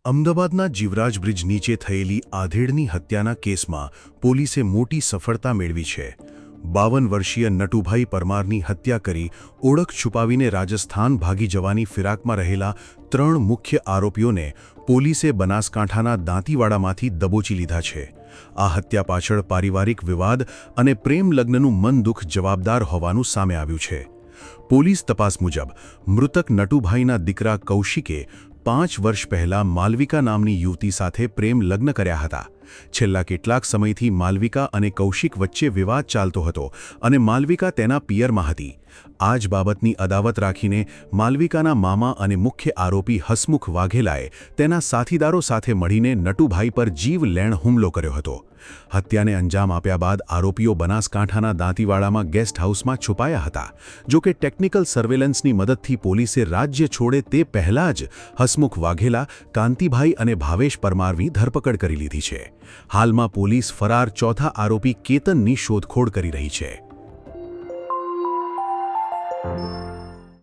અમદાવાદના જીવરાજ બ્રિજ નીચે થયેલી આધેડની હત્યાના કેસમાં પોલીસે મોટી સફળતા મેળવી છે। 52 વર્ષીય નટુભાઈ પરમારની હત્યા કરી ઓળખ છુપાવીને રાજસ્થાન ભાગી જવાની ફિરાકમાં રહેલા 3 મુખ્ય આરોપીઓને પોલીસે બનાસકાંઠાના દાંતીવાડામાંથી દબોચી લીધા છે। આ હત્યા પાછળ પારિવારિક વિવાદ અને પ્રેમ લગ્નનું મન દુઃખ જવાબદાર હોવાનું સામે આવ્યું છે। પોલીસ તપાસ મુજબ મૃતક નટુભાઈના દીકરા કૌશિકે 5 વર્ષ પહેલા માલવિકા નામની યુવતી સાથે પ્રેમ લગ્ન કર્યા હતા। છેલ્લા કેટલાક સમયથી માલવિકા અને કૌશિક વચ્ચે વિવાદ ચાલતો હતો અને માલવિકા તેના પિયરમાં હતી। આ જ બાબતની અદાવત રાખીને માલવિકાના મામા અને મુખ્ય આરોપી હસમુખ વાઘેલાએ તેના સાથીદારો સાથે મળીને નટુભાઈ પર જીવલેણ હુમલો કર્યો હતો। હત્યાને અંજામ આપ્યા બાદ આરોપીઓ બનાસકાંઠાના દાંતીવાડામાં ગેસ્ટ હાઉસમાં છુપાયા હતા। જો કે ટેકનિકલ સર્વેલન્સની મદદથી પોલીસે રાજ્ય છોડે તે પહેલાં જ હસમુખ વાઘેલા, કાંતિભાઈ અને ભાવેશ પરમારની ધરપકડ કરી લીધી છે। હાલમાં પોલીસ ફરાર ચોથા આરોપી કેતનની શોધખોળ કરી રહી છે।